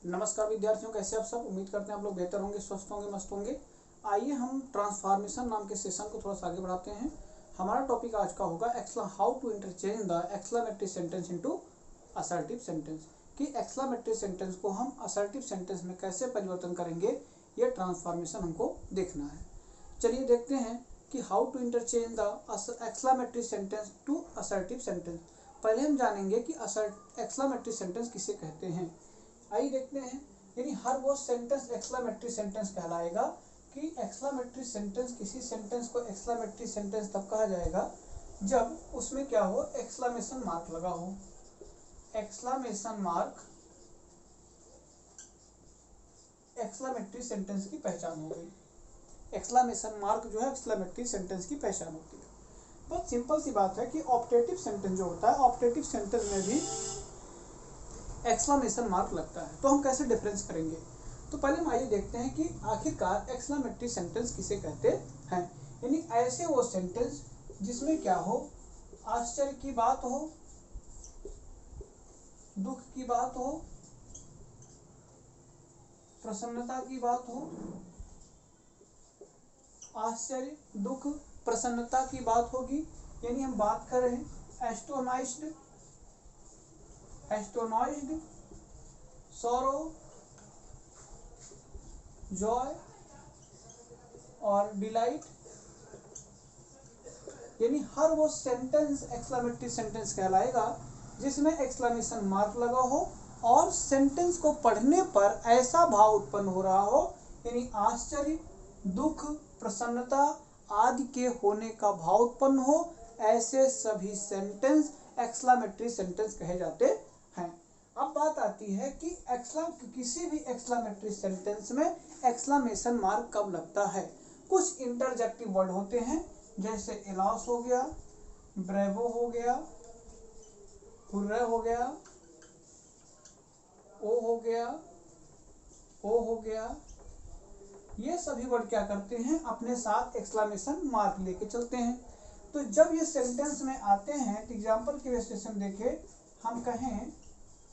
नमस्कार विद्यार्थियों, कैसे आप सब। उम्मीद करते हैं आप लोग बेहतर होंगे, स्वस्थ होंगे, मस्त होंगे। आइए हम ट्रांसफॉर्मेशन नाम के सेशन को थोड़ा सा आगे बढ़ाते हैं। हमारा टॉपिक आज का होगा how to interchange the exclamatory sentence into assertive sentence. कि एक्सक्लेमेटरी सेंटेंस को हम असर्टिव सेंटेंस में कैसे परिवर्तन करेंगे, ये ट्रांसफॉर्मेशन हमको देखना है। चलिए देखते हैं कि how to interchange the exclamatory sentence to assertive sentence. पहले हम जानेंगे कि एक्सक्लेमेटरी सेंटेंस किसे कहते हैं। आइए देखते हैं। यानी हर वो सेंटेंस एक्सक्लेमेटरी सेंटेंस कहलाएगा कि एक्सक्लेमेटरी सेंटेंस, किसी सेंटेंस को एक्सक्लेमेटरी सेंटेंस तब कहा जाएगा जब उसमें क्या हो, एक्सक्लेमेशन मार्क लगा हो। एक्सक्लेमेशन मार्क एक्सक्लेमेटरी सेंटेंस की पहचान हो गई। एक्सक्लेमेशन मार्क जो है एक्सक्लेमेटरी सेंटेंस की पहचान होती है। बहुत सिंपल सी बात है कि ऑप्टेटिव सेंटेंस जो होता है, ऑप्टेटिव सेंटेंस में भी एक्सक्लेमेशन मार्क लगता है। तो हम कैसे डिफरेंस करेंगे, तो पहले हम आइए देखते हैं कि आखिरकार एक्सक्लेमेटरी सेंटेंस किसे कहते हैं। यानी ऐसे वो सेंटेंस जिसमें क्या हो, आश्चर्य की बात हो, दुख की बात हो, प्रसन्नता की बात हो। आश्चर्य, दुख, प्रसन्नता की बात होगी। यानी हम बात कर रहे हैं एस्टोनाइज्ड, सॉरो, जॉय और डिलाइट। यानी हर वो सेंटेंस एक्सक्लेमेटरी सेंटेंस कहलाएगा जिसमें एक्सक्लेमेशन मार्क लगा हो और सेंटेंस को पढ़ने पर ऐसा भाव उत्पन्न हो रहा हो, यानी आश्चर्य, दुख, प्रसन्नता आदि के होने का भाव उत्पन्न हो। ऐसे सभी सेंटेंस एक्सक्लेमेटरी सेंटेंस कहे जाते हैं। अब बात आती है कि किसी भी एक्सक्लेमेटरी सेंटेंस में एक्सक्लेमेशन मार्क कब लगता है। कुछ इंटरजेक्टिव वर्ड होते हैं, जैसे एलॉस हो गया, ब्रेवो हो गया, हुर्रे हो गया, ओ हो गया, ओ हो गया। ये सभी वर्ड क्या करते हैं, अपने साथ एक्सक्लेमेशन मार्क लेके चलते हैं। तो जब ये सेंटेंस में आते हैं, तो एग्जाम्पल के बेसिस पे देखें, हम कहें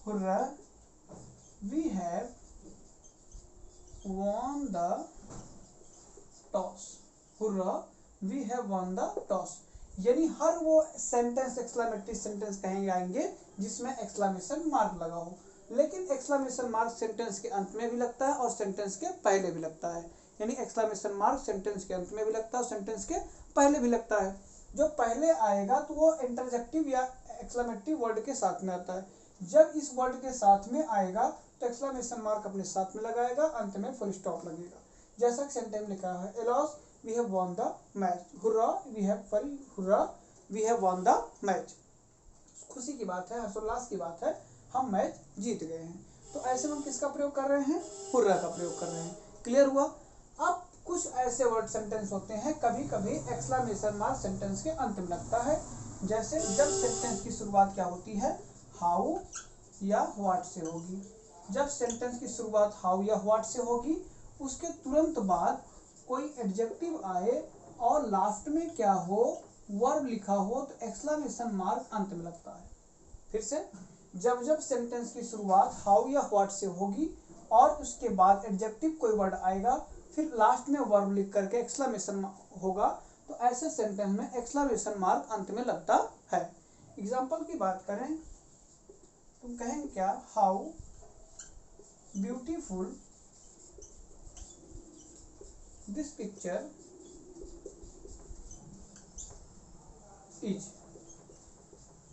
hurrah we have won the toss, hurrah we have won the toss। यानी हर वो सेंटेंस एक्सक्लेमेटरी सेंटेंस कहेंगे आएंगे जिसमें एक्सक्लेमेशन मार्क लगा हो। लेकिन एक्सक्लेमेशन मार्क सेंटेंस के अंत में भी लगता है और सेंटेंस के पहले भी लगता है। यानी एक्सक्लेमेशन मार्क सेंटेंस के अंत में भी लगता है और सेंटेंस के पहले भी लगता है। जो पहले आएगा तो वो इंटरजेक्टिव या एक्सक्लेमेटरी वर्ड के साथ में आता है। जब इस वर्ड के साथ में आएगा तो एक्सक्लेमेशन मार्क अपने साथ में लगाएगा, अंत में फुल स्टॉप लगेगा। जैसा कि सेंटेंस लिखा है, alas we have won the match, hurrah we have won the match. खुशी की बात है, हर्षोल्लास की बात है, हम मैच जीत गए हैं। तो ऐसे में हम किसका प्रयोग कर रहे हैं, हुर्रा का प्रयोग कर रहे हैं। क्लियर हुआ। अब कुछ ऐसे वर्ड सेंटेंस होते हैं, कभी कभी एक्सक्लेमेशन मार्क सेंटेंस के अंत में लगता है। जैसे जब सेंटेंस की शुरुआत क्या होती है, हाउ या व्हाट से होगी। जब सेंटेंस की शुरुआत हाउ या व्हाट से होगी, उसके तुरंत बाद कोई एडजेक्टिव आए और लास्ट में क्या हो, वर्ब लिखा हो, तो एक्सक्लेमेशन मार्क अंत में लगता है। फिर से, जब जब सेंटेंस की शुरुआत हाउ या व्हाट से होगी और उसके बाद एडजेक्टिव कोई वर्ड आएगा, फिर लास्ट में वर्ब लिख करके एक्सक्लेमेशन होगा, तो ऐसे सेंटेंस में एक्सक्लेमेशन मार्क अंत में लगता है। एग्जाम्पल की बात करें, तुम कहेंगे क्या, how beautiful this picture is.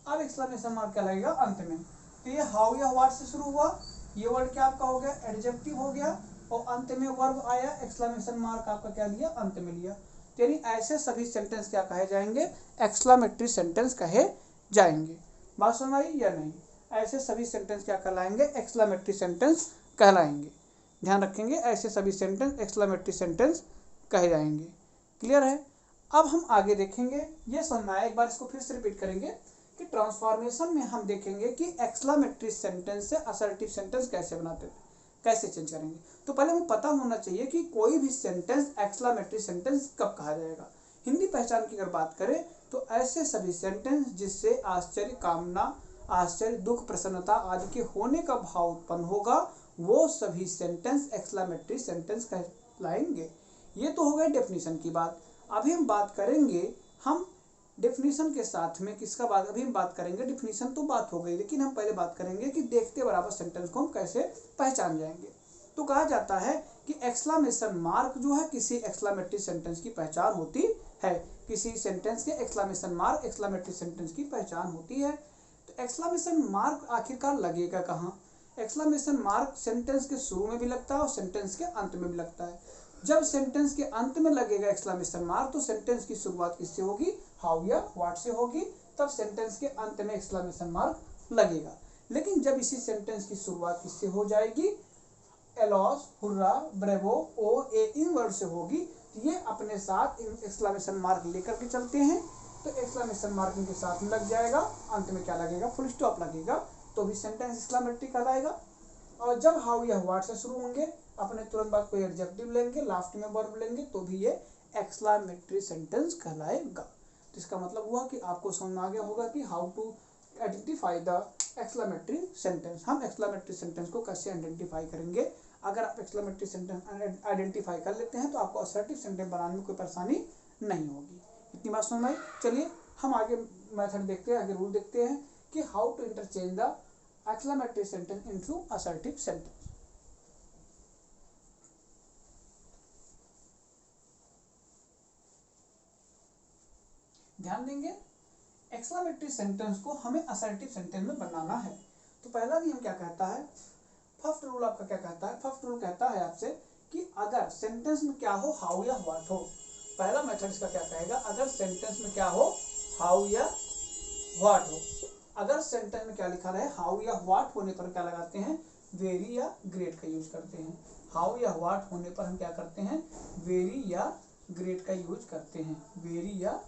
अब एक्सक्लेमेशन मार्क क्या लगेगा अंत में। तो ये हाउ या व्हाट से शुरू हुआ, ये वर्ड क्या आपका हो गया, एडजेक्टिव हो गया, और अंत में वर्ब आया, एक्सक्लेमेशन मार्क आपका क्या लिया, अंत में लिया। यानी ऐसे सभी सेंटेंस क्या कहे जाएंगे, एक्सक्लेमेटरी सेंटेंस कहे जाएंगे। बात समझ आई या नहीं। ऐसे सभी सेंटेंस क्या कहलाएंगे, एक्सक्लेमेटरी सेंटेंस कहलाएंगे। ध्यान रखेंगे, ऐसे सभी सेंटेंस एक्सक्लेमेटरी सेंटेंस कहे जाएंगे। क्लियर है। अब हम आगे देखेंगे, ये समझना है, एक बार इसको फिर से रिपीट करेंगे कि ट्रांसफॉर्मेशन में हम देखेंगे कि एक्सक्लेमेटरी सेंटेंस से असर्टिव सेंटेंस कैसे बनाते हैं, कैसे चेंज करेंगे। तो पहले हमें पता होना चाहिए कि कोई भी सेंटेंस एक्सक्लेमेटरी सेंटेंस कब कहा जाएगा। हिंदी पहचान की अगर बात करें तो ऐसे सभी सेंटेंस जिससे आश्चर्य, कामना, आश्चर्य, दुख, प्रसन्नता आदि के होने का भाव उत्पन्न होगा, वो सभी सेंटेंस एक्सक्लेमेटरी सेंटेंस कहलाएंगे। ये तो हो गए डेफिनेशन की बात। अभी हम बात करेंगे, हम डेफिनेशन के साथ में किसका बात, अभी हम बात करेंगे डेफिनेशन तो बात हो गई, लेकिन हम पहले बात करेंगे कि देखते बराबर सेंटेंस को हम कैसे पहचान जाएंगे। तो कहा जाता है कि एक्सक्लेमेशन मार्क जो है किसी एक्सक्लेमेटरी सेंटेंस की पहचान होती है। किसी सेंटेंस के एक्सक्लेमेशन मार्क एक्सक्लेमेटरी सेंटेंस की पहचान होती है। तो एक्सक्लेमेशन मार्क आखिरकार लगेगा कहाँ? एक्सक्लेमेशन मार्क सेंटेंस के शुरू में भी लगता है और सेंटेंस के अंत में भी लगता है। जब सेंटेंस के अंत में लगेगा एक्सक्लेमेशन मार्क तो सेंटेंस की शुरुआत किससे होगी? हाउ या व्हाट से होगी, तब सेंटेंस के अंत में एक्सक्लेमेशन मार्क लगेगा। लेकिन जब इसी सेंटेंस की शुरुआत किससे हो जाएगी? एलॉस, हुर्रा, ब्रेवो, ओ, ए, इन वर्ड से होगी, तो ये अपने साथ एक्सक्लेमेशन मार्क लेकर के चलते हैं। तो एक्सक्लेमेशन मार्क इनके साथ में लग जाएगा, अंत में क्या लगेगा? फुल स्टॉप लगेगा, तो भी सेंटेंस एक्सक्लेमेटरी कहलाएगा। और जब हाउ या व्हाट से शुरू होंगे, अपने तुरंत बाद कोई एडजेक्टिव लेंगे, लास्ट में वर्ब लेंगे, तो भी ये एक्सक्लेमेटरी सेंटेंस कहलाएगा। तो इसका मतलब हुआ कि आपको समझ में आ गया होगा कि how to identify the exclamatory sentence. हम एक्सक्लेमेटरी सेंटेंस को कैसे आइडेंटिफाई करेंगे? अगर आप एक्सक्लेमेटरी सेंटेंस आइडेंटिफाई कर लेते हैं तो आपको असर्टिव सेंटेंस बनाने में कोई परेशानी नहीं होगी। इतनी बात समझ में आई? चलिए हम आगे मेथड देखते हैं, आगे रूल देखते हैं कि how to interchange the exclamatory sentence into assertive sentence. ध्यान देंगे, एक्सक्लेमेटरी सेंटेंस को हमें असर्टिव सेंटेंस में बनाना है। तो पहला नियम क्या कहता है? फर्स्ट रूल आपका क्या कहता है? फर्स्ट रूल कहता है आपसे कि अगर सेंटेंस में क्या हो, हाउ या व्हाट हो। पहला मेथड इसका क्या कहेगा? अगर सेंटेंस में क्या हो, हाउ या व्हाट हो। अगर सेंटेंस में क्या लिखा रहे, हाउ या व्हाट होने पर क्या लगाते हैं? वेरी या ग्रेट का यूज करते हैं। हाउ या व्हाट होने पर हम क्या करते हैं? वेरी या ग्रेट का यूज करते हैं। वेरी या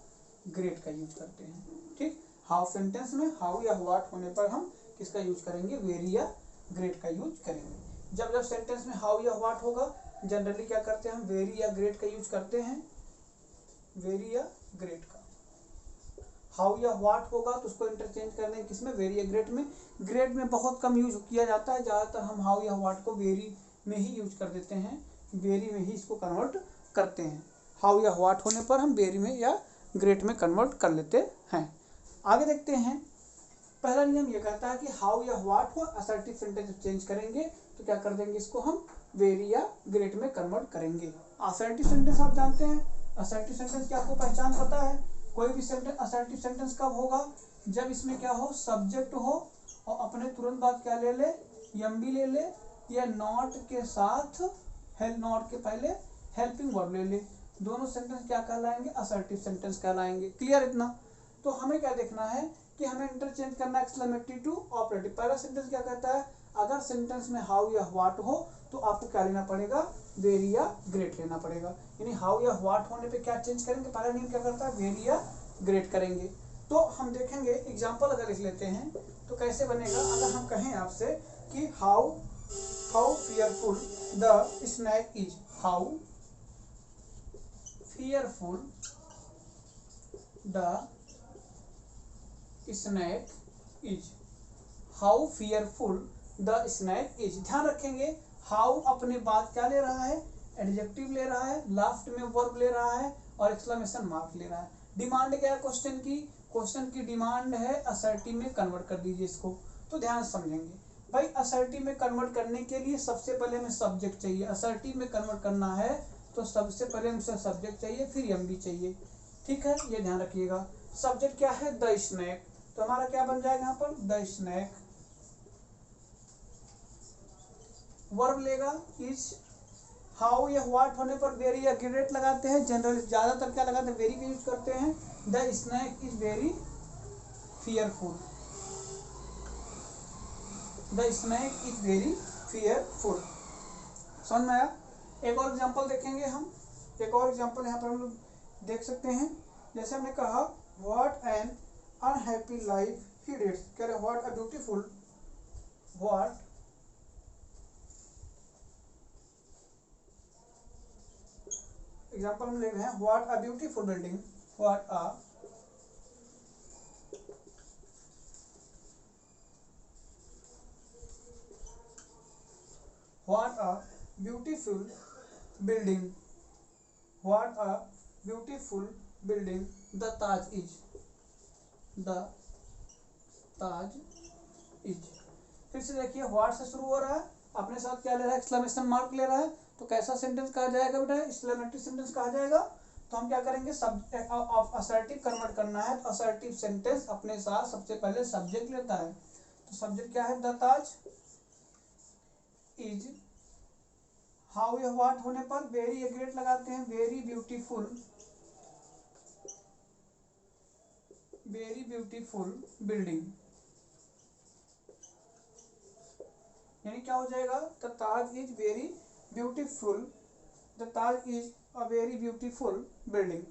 ग्रेट का यूज करते हैं। ठीक, हाउ सेंटेंस में हाउ या व्हाट होने पर हम किसका यूज करेंगे? वेरी या ग्रेट का यूज करेंगे। जब जब सेंटेंस में हाउ या व्हाट होगा, जनरली क्या करते हैं? हम वेरी या ग्रेट का यूज करते हैं। वेरी या ग्रेट का। हाउ या व्हाट होगा तो उसको इंटरचेंज करने हैं किसमें? वेरी या ग्रेट में। ग्रेट में बहुत कम यूज किया जाता है, ज़्यादातर हम हाउ या व्हाट को वेरी में ही यूज कर देते हैं। वेरी में ही इसको कन्वर्ट करते हैं। हाउ या व्हाट होने पर हम वेरी में या ग्रेट में कन्वर्ट कर लेते हैं। आगे देखते हैं, पहला नियम ये कहता है कि हाउ या व्हाट हो, असर्टिव सेंटेंस चेंज करेंगे तो क्या कर देंगे? इसको हम वेरी या ग्रेट में कन्वर्ट करेंगे। असर्टिव सेंटेंस आप जानते हैं, असर्टिव सेंटेंस की आपको पहचान पता है। कोई भी सेंटेंस असर्टिव सेंटेंस कब होगा? जब इसमें क्या हो? सब्जेक्ट हो और अपने तुरंत बाद क्या ले ले? एम बी ले ले, या नॉट के साथ नॉट के पहले हेल्पिंग वर्ब ले ले। दोनों सेंटेंस क्या कहलाएंगे? असर्टिव सेंटेंस कहलाएंगे। क्लियर इतना? तो हमें क्या देखना है कि हमें इंटरचेंज करना एक्सक्लेमेटरी टू ऑपरेटिव। पहला सेंटेंस क्या कहता है? अगर सेंटेंस में हाउ या व्हाट हो तो आपको क्या लेना पड़ेगा? वेरी या ग्रेट लेना पड़ेगा। यानी हाउ या व्हाट होने पे क्या चेंज करेंगे? पहला नियम क्या करता है? वेरी या ग्रेट करेंगे। तो हम देखेंगे एग्जांपल अगर लिख लेते हैं तो कैसे बनेगा। अगर हम कहें आपसे कि how fearful the snake is. How fearful the snake is। how fearful the snake is। ध्यान रखेंगे, हाउ अपने बाद क्या ले रहा है? एडजेक्टिव ले रहा है, लास्ट में वर्ब ले रहा है और एक्सक्लेमेशन मार्क ले रहा है। डिमांड क्या है क्वेश्चन की? क्वेश्चन की डिमांड है असर्टिव में कन्वर्ट कर दीजिए इसको। तो ध्यान समझेंगे भाई, असर्टिव में कन्वर्ट करने के लिए सबसे पहले हमें सब्जेक्ट चाहिए। असर्टिव में कन्वर्ट करना है तो सबसे पहले हमसे सब्जेक्ट चाहिए, फिर एम बी चाहिए। ठीक है, ये ध्यान रखिएगा। सब्जेक्ट क्या है? द स्नैक, तो हमारा क्या बन जाएगा यहाँ पर? The snake. वर्ब लेगा इज। हाउ या व्हाट होने पर वेरी या ग्रेट लगाते हैं। जनरल ज्यादातर क्या लगाते हैं? वेरी का यूज करते हैं। The snake is very fearful. The snake is very fearful. समझ में आया? एक और एग्जांपल देखेंगे हम। एक और एग्जांपल यहाँ पर हम लोग देख सकते हैं। जैसे हमने कहा what an unhappy life he leads. कह रहे what a beautiful, what example हम ले रहे हैं, what a beautiful building, what a what a beautiful building, what a beautiful building the Taj is, the Taj is. फिर से देखिए व्हाट से शुरू हो रहा है, अपने साथ क्या ले रहा है, एक्सक्लेमेशन मार्क ले रहा है, तो कैसा सेंटेंस कहा जाएगा बेटा, एक्सक्लेमेटरी सेंटेंस कहा जाएगा। तो हम क्या करेंगे, असर्टिव कन्वर्ट करना है, तो असर्टिव सेंटेंस अपने साथ सबसे पहले सब्जेक्ट लेता है, तो सब्जेक्ट क्या है, द ताज इज, हाउ या व्हाट होने पर वेरी ग्रेट लगाते हैं, very beautiful, very beautiful building, यानी क्या हो जाएगा, the Taj is very beautiful, the Taj is a very beautiful building,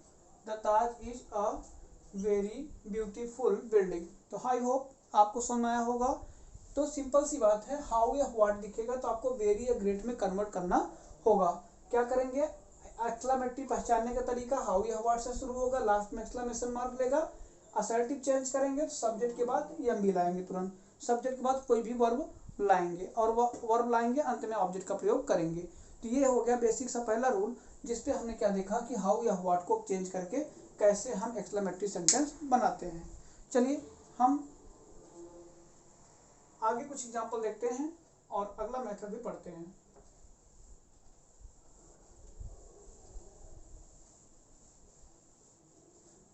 the Taj is a very beautiful building. तो आई होप आपको समझ में आया होगा। तो सिंपल सी बात है, हाउ या व्हाट दिखेगा तो आपको वेरी या ग्रेट में कन्वर्ट करना होगा। क्या करेंगे, एक्सक्लेमेटरी पहचानने का तरीका, हाउ या व्हाट से शुरू होगा, लास्ट में एक्सक्लेमेशन मार्क लेगा। असर्टिव चेंज करेंगे तो सब्जेक्ट के बाद एम भी लाएंगे, तुरंत सब्जेक्ट के बाद कोई भी वर्ब लाएंगे, और वर्ब लाएंगे, अंत में ऑब्जेक्ट का प्रयोग करेंगे। तो ये हो गया बेसिक सा पहला रूल, जिसपे हमने क्या देखा कि हाउ या व्हाट को चेंज करके कैसे हम एक्सक्लेमेटरी सेंटेंस बनाते हैं। चलिए हम आगे कुछ एग्जाम्पल देखते हैं और अगला मेथड भी पढ़ते हैं।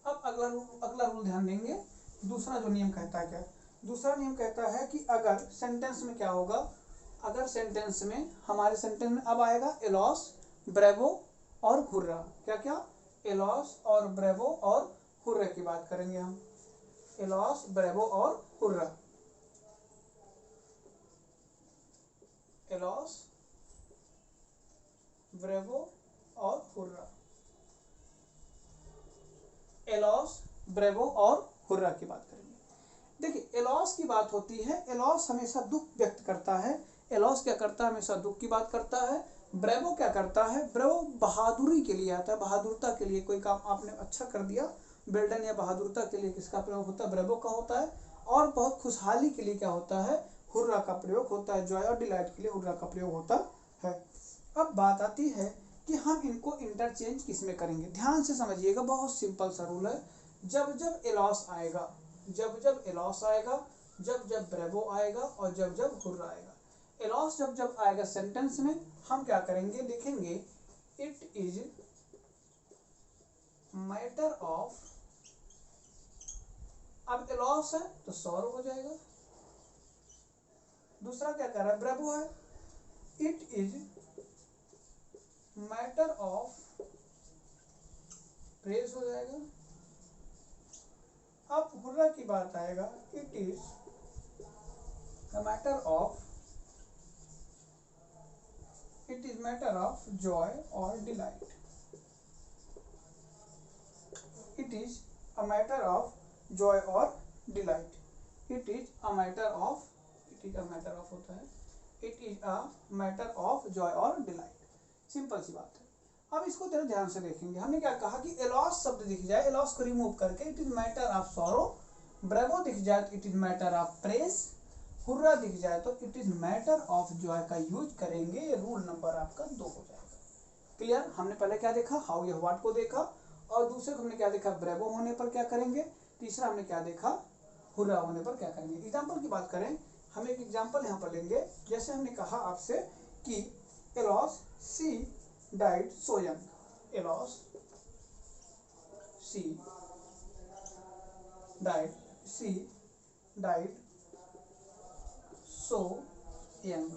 अब अगला रूल ध्यान देंगे, दूसरा जो नियम कहता है, क्या दूसरा नियम कहता है कि अगर सेंटेंस में क्या होगा, अगर सेंटेंस में हमारे सेंटेंस में अब आएगा एलॉस, ब्रेवो और हुर्रा। क्या क्या, एलॉस और ब्रेवो और हुर्रा की बात करेंगे हम, एलॉस, ब्रेवो और हुर्रा, एलॉस, ब्रेवो और हुर्रा, एलॉस, ब्रेवो और हुर्रा की बात करेंगे। देखिए एलॉस की बात होती है, एलॉस हमेशा दुख व्यक्त करता है, एलॉस क्या करता है, हमेशा दुख की बात करता है। ब्रेवो क्या करता है, ब्रेवो बहादुरी के लिए आता है, बहादुरता के लिए, कोई काम आपने अच्छा कर दिया, बेल्टन या बहादुरता के लिए किसका प्रयोग होता है, ब्रेवो का होता है। और बहुत खुशहाली के लिए क्या होता है, हुर्रा का प्रयोग होता है, जॉय और डिलाइट के लिए हुर्रा का प्रयोग होता है। अब बात आती है कि हम इनको इंटरचेंज किस में करेंगे, ध्यान से समझिएगा, बहुत सिंपल सा रूल है। जब जब एलॉस आएगा, जब जब एलॉस आएगा, जब जब ब्रेवो आएगा और जब जब हुर्रा आएगा, एलॉस जब जब आएगा सेंटेंस में, हम क्या करेंगे, लिखेंगे इट इज मैटर ऑफ, अब एलॉस है तो सॉरो हो जाएगा। दूसरा क्या कर रहा है, ब्रेवो है, it is matter of praise हो जाएगा। अब हुर्रा की बात आएगा, it is a matter of, it is matter of joy or delight, it is a matter of joy or delight, it is a matter of, it is a matter of होता है, it is a matter of joy or delight, simple सी बात है। अब इसको जरा ध्यान से देखेंगे, हमने क्या कहा कि एलॉस शब्द दिख जाए, एलॉस को रिमूव करके it is matter of sorrow, bravo दिख जाए तो it is matter of praise, hurrah दिख जाए तो it is matter of joy का यूज करेंगे। रूल नंबर आपका 2 हो जाएगा। क्लियर, हमने पहले क्या देखा, हाउ या व्हाट को देखा, और दूसरे को हमने क्या देखा, ब्रेवो होने पर क्या करेंगे, तीसरा हमने क्या देखा, हुर्रा होने पर क्या करेंगे। एग्जाम्पल की बात करें, हम एक एग्जाम्पल यहाँ पर लेंगे, जैसे हमने कहा आपसे कि alas she died so young, alas she died so young,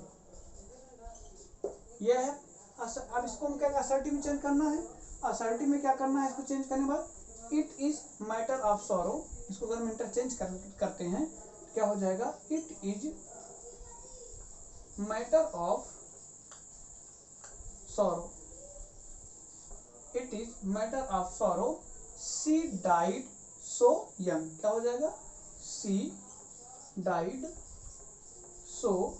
यह है। अब इसको हम क्या असर्टिव में चेंज करना है, असर्टिव में क्या करना है, इसको चेंज करने के बाद it is matter of sorrow, इसको अगर हम इंटरचेंज करते हैं क्या हो जाएगा, it is matter of sorrow, it is matter of sorrow, she died so young, क्या हो जाएगा, she died so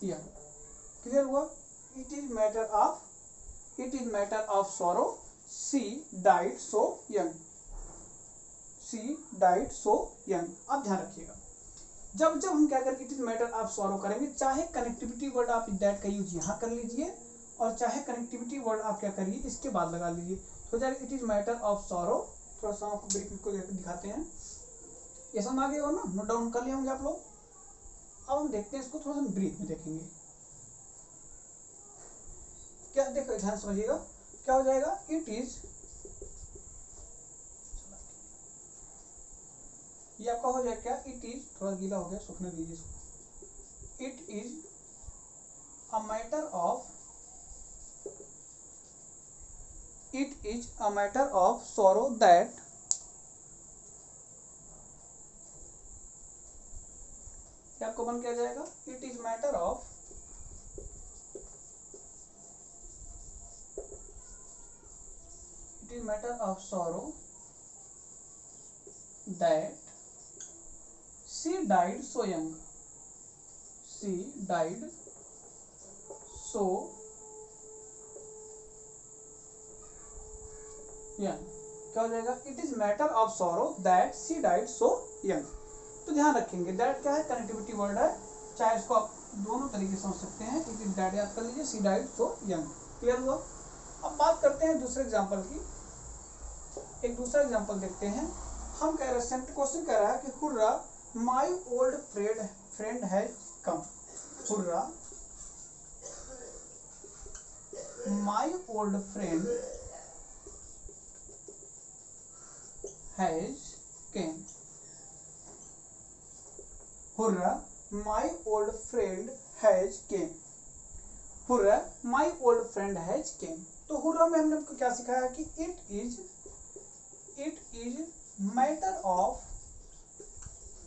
young. Clear हुआ, it is matter of sorrow, she died so young, she died so young. अब ध्यान रखिएगा, जब जब हम क्या करेंगे इट इज मैटर आप सॉरो करेंगे, चाहे कनेक्टिविटी वर्ड आप दैट का यूज यहाँ कर लीजिए और चाहे कनेक्टिविटी वर्ड आप क्या करिए इसके बाद लगा लीजिए, तो जाएगा it is matter of sorrow. थोड़ा सा आपको ब्रीफ को दिखाते हैं, ये समझ आ गया और ना नोट डाउन कर लिए होंगे आप लोग। अब हम देखते हैं इसको थोड़ा सा ब्रीफ में देखेंगे, क्या देखो ध्यान समझिएगा क्या हो जाएगा। इट इज, ये आपका हो जाएगा क्या, इट इज, थोड़ा गीला हो गया सूखने दीजिए इसको। It is a matter of, it is a matter of sorrow that आपको बन क्या जाएगा, it is matter of, it is matter of sorrow that she died so young, she died so young, क्या हो जाएगा, it is matter of sorrow that she died so young. तो ध्यान रखेंगे दैट क्या है, कनेक्टिविटी वर्ड है, चाहे इसको आप दोनों तरीके से समझ सकते हैं, इट इज दैट याद कर लीजिए, she died so young. Clear हुआ। अब बात करते हैं दूसरे एग्जाम्पल की, एक दूसरा एग्जाम्पल देखते हैं। हम कह रहे हैं, क्वेश्चन कह रहा है कि hurrah my old friend has come, hurrah my old friend has came, hurrah my old friend has came, hurrah my old friend has came. तो हुर्रा में हमने आपको क्या सिखाया कि it is matter of,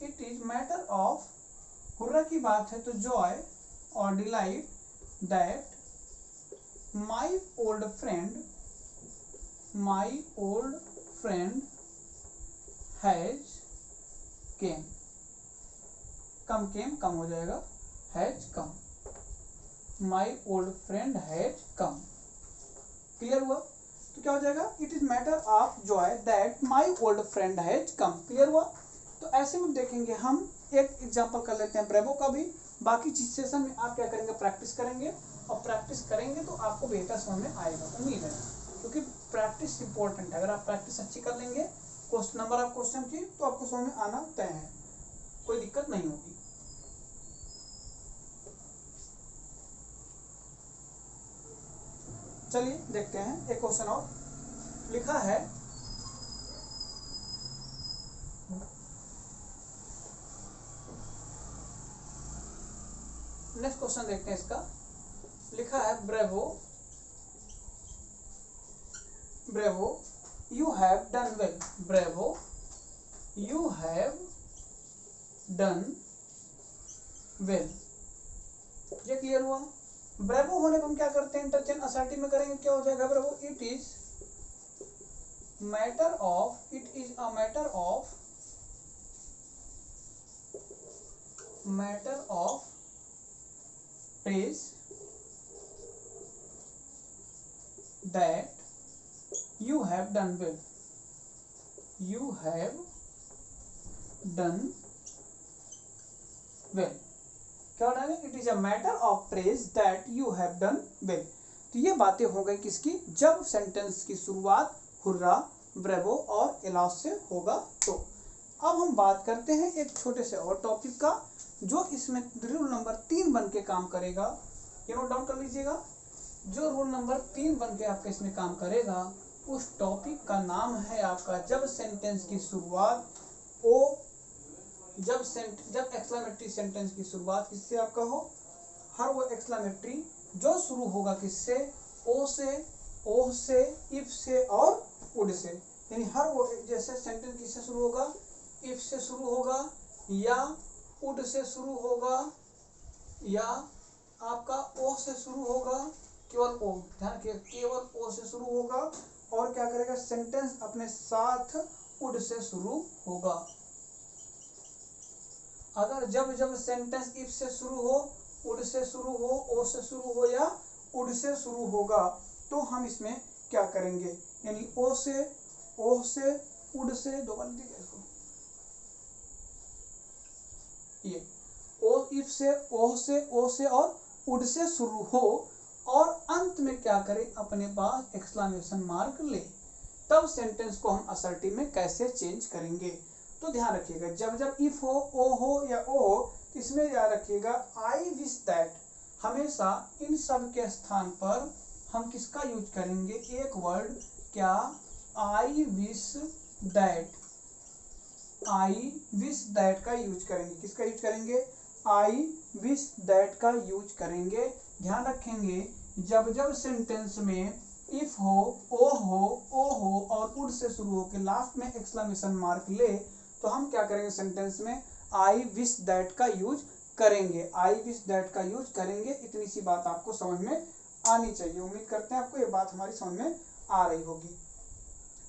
it is matter of, hurrah की बात है तो जॉय और delight that my old friend has came, come हो जाएगा, has come, my old friend has come. Clear हुआ। तो क्या हो जाएगा, it is matter of Joy that my old friend has come. Clear हुआ। तो ऐसे में देखेंगे हम एक एग्जांपल कर लेते हैं ब्रेवो का भी, बाकी चीज सेशन में आप क्या करेंगे, प्रैक्टिस करेंगे, और प्रैक्टिस करेंगे तो आपको बेहतर समझ में आएगा, उम्मीद है, क्योंकि प्रैक्टिस इंपॉर्टेंट है। अगर आप प्रैक्टिस अच्छी कर लेंगे, क्वेश्चन नंबर ऑफ क्वेश्चन की, तो आपको समझ में आना तय है, कोई दिक्कत नहीं होगी। चलिए देखते हैं एक क्वेश्चन और लिखा है, नेक्स्ट क्वेश्चन देखते हैं इसका। लिखा है bravo you have done well, bravo you have done well. ये क्लियर हुआ। ब्रेवो होने पर हम क्या करते हैं, इंटरचेंज असर्टिव में करेंगे, क्या हो जाएगा bravo, it is matter of, it is a matter of praise that you have done well, you have done well। क्या होगा, it is a matter of praise that you have done well. तो ये बातें हो गई किसकी, जब sentence की शुरुआत हुर्रा, ब्रेवो और एलॉस से होगा। तो अब हम बात करते हैं एक छोटे से और टॉपिक का, जो इसमें रूल नंबर 3 बन के काम करेगा। ये नोट डाउन कर लीजिएगा, जो रूल नंबर 3 बन के आपका इसमें काम करेगा, उस टॉपिक का नाम है आपका, जब सेंटेंस की शुरुआत ओ, जब एक्सक्लेमेटरी सेंटेंस की शुरुआत किससे आपका हो, हर वो एक्सक्लेमेटरी जो शुरू होगा किससे, ओ से, ओह से, इफ से और वुड से। यानी हर वो, जैसे सेंटेंस किससे शुरू होगा, इफ से शुरू होगा, या वुड से शुरू होगा, या आपका ओ से शुरू होगा, केवल ओ, ध्यान रखिए, केवल ओ से शुरू होगा, और क्या करेगा, सेंटेंस अपने साथ वुड से शुरू होगा। अगर जब सेंटेंस इफ से शुरू हो, वुड से शुरू हो, ओ से शुरू हो, या वुड से शुरू होगा, तो हम इसमें क्या करेंगे, यानी ओ से, ओह से, वुड से, दो बार लिखिए इसको, ये ओ इफ से, ओ से, ओ से और वुड से शुरू हो और अंत में क्या करे, अपने पास एक्सक्लेमेशन मार्क ले, तब सेंटेंस को हम असर्टिव में कैसे चेंज करेंगे। तो ध्यान रखिएगा, जब जब इफ हो, ओ हो या ओ हो, तो इसमें याद रखिएगा आई विश दैट, हमेशा इन सब के स्थान पर हम किसका यूज करेंगे, एक वर्ड, क्या, I wish that, I wish that का यूज करेंगे। किसका यूज करेंगे, आई विश दैट का यूज करेंगे। ध्यान रखेंगे, जब जब सेंटेंस में इफ हो, ओ हो और वुड से शुरू हो के लास्ट में एक्सक्लेमेशन मार्क ले, तो हम क्या करेंगे, सेंटेंस में आई विश दैट का यूज करेंगे, आई विश दैट का यूज करेंगे। इतनी सी बात आपको समझ में आनी चाहिए। उम्मीद करते हैं आपको ये बात हमारी समझ में आ रही होगी।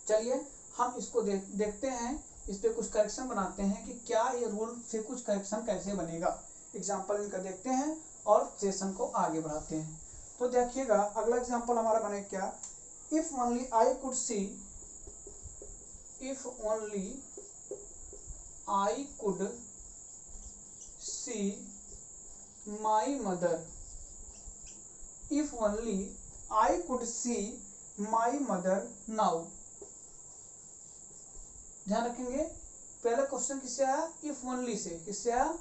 चलिए हम इसको देखते हैं, इस पे कुछ करेक्शन बनाते हैं कि क्या ये रूल से कुछ करेक्शन कैसे बनेगा। एग्जाम्पल इनका देखते हैं और सेशन को आगे बढ़ाते हैं। तो देखिएगा, अगला एग्जाम्पल हमारा बने क्या, if only I could see, if only I could see my mother, if only I could see my mother now. ध्यान रखेंगे, पहला क्वेश्चन किससे आया, इफ ओनली से, किससे आया,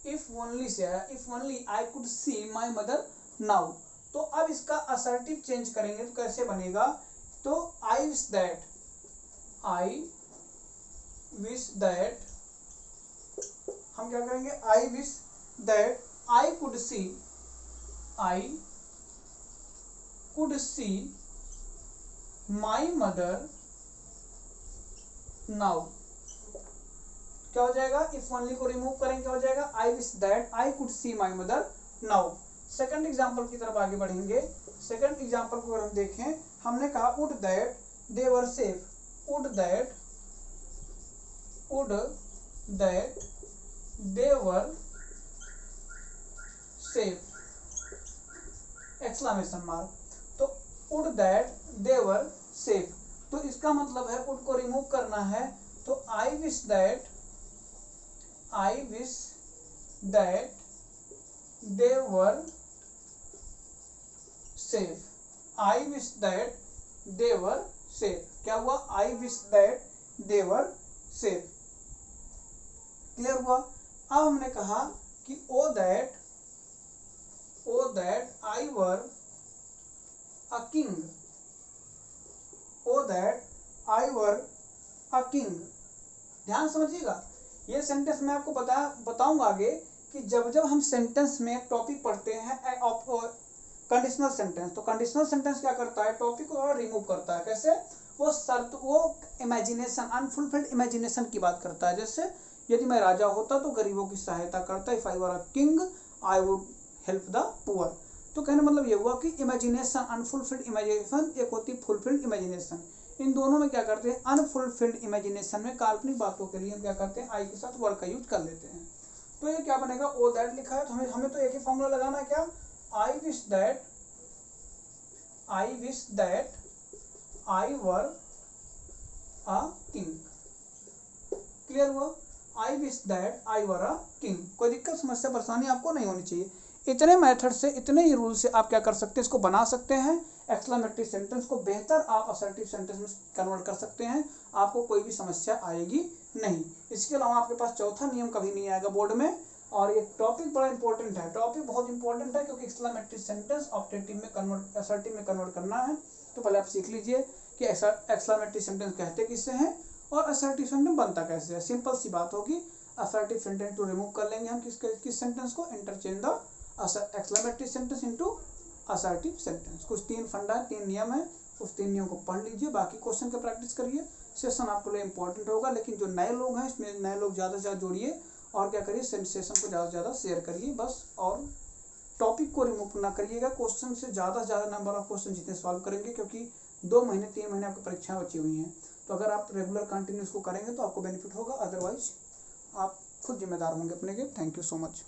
इफ ओनली से आया, if only I could see my mother now. तो अब इसका असर्टिव चेंज करेंगे तो कैसे बनेगा, तो I wish that, I wish that, हम क्या करेंगे, आई wish that I could see, I could see my mother now. क्या हो जाएगा, इफ ओनली को रिमूव करेंगे, क्या हो जाएगा, आई wish that I could see my mother now. Second example की तरफ आगे बढ़ेंगे। सेकंड एग्जाम्पल को अगर हम देखें, हमने कहा would that they were safe, would that they were safe, exclamation mark. तो would that they were safe, तो इसका मतलब है वुड को रिमूव करना है, तो I wish that they were safe, I wish that they were safe. क्या हुआ, I wish that they were safe. Clear हुआ। अब हमने कहा कि O that I were a king, O that I were a king. ध्यान समझिएगा, ये सेंटेंस मैं आपको बताऊंगा आगे कि जब जब हम सेंटेंस में टॉपिक पढ़ते हैं कंडीशनल सेंटेंस, तो कंडीशनल सेंटेंस क्या करता है, टॉपिक को थोड़ा रिमूव करता है। कैसे, वो शर्त, वो इमेजिनेशन, अनफुलफिल्ड इमेजिनेशन की बात करता है। जैसे यदि मैं राजा होता तो गरीबों की सहायता करता, if I were a king I would help the poor. तो कहने मतलब ये हुआ कि इमेजिनेशन, अनफुलफिल्ड इमेजिनेशन, एक होती है फुलफिल्ड इमेजिनेशन। इन दोनों में क्या करते हैं, अनफुलफिल्ड इमेजिनेशन में काल्पनिक बातों के लिए हम क्या करते हैं, आई के साथ वर का यूज कर लेते हैं। तो ये क्या बनेगा, ओ दैट लिखा है तो हमें तो एक ही फॉर्मूला लगाना है, क्या, I wish that I were a king. Clear हुआ, I wish that I were a king. कोई दिक्कत, समस्या, परेशानी आपको नहीं होनी चाहिए। इतने मेथड से, इतने ही रूल से आप क्या कर सकते हैं, इसको बना सकते हैं, एक्सक्लेमेटरी सेंटेंस को बेहतर आप असर्टिव सेंटेंस में कन्वर्ट कर सकते हैं। आपको कोई भी समस्या आएगी नहीं। इसके अलावा आपके पास चौथा नियम कभी नहीं आएगा बोर्ड में, और ये टॉपिक बड़ा इंपॉर्टेंट है, टॉपिक बहुत इंपॉर्टेंट है, क्योंकि एक्सक्लेमेटरी सेंटेंस ऑब्जेक्टिव में कन्वर्ट, असर्टिव में कन्वर्ट करना है। तो पहले आप सीख लीजिए कि एक्सक्लेमेटरी सेंटेंस कहते किससे हैं और असर्टिव सेंटेंस बनता कैसे है। सिंपल सी बात होगी, असर्टिव सेंटेंस को रिमूव कर लेंगे हम किस सेंटेंस को, interchange the exclamatory sentence into assertive sentence. कुछ 3 फंडा है, 3 नियम है, उस 3 नियम को पढ़ लीजिए, बाकी क्वेश्चन का प्रैक्टिस करिए। सेशन आपके लिए इंपॉर्टेंट होगा, लेकिन जो नए लोग हैं इसमें नए लोग ज़्यादा से ज़्यादा जोड़िए और क्या करिए, सेशन को ज़्यादा से ज़्यादा शेयर करिए बस। और टॉपिक को रिमूव ना करिएगा, क्वेश्चन से ज़्यादा से ज़्यादा नंबर ऑफ क्वेश्चन जितने सॉल्व करेंगे, क्योंकि 2 महीने 3 महीने आपकी परीक्षाएं बची हुई हैं। तो अगर आप रेगुलर कंटिन्यू इसको करेंगे तो आपको बेनिफिट होगा, अदरवाइज आप खुद जिम्मेदार होंगे अपने के। Thank you so much.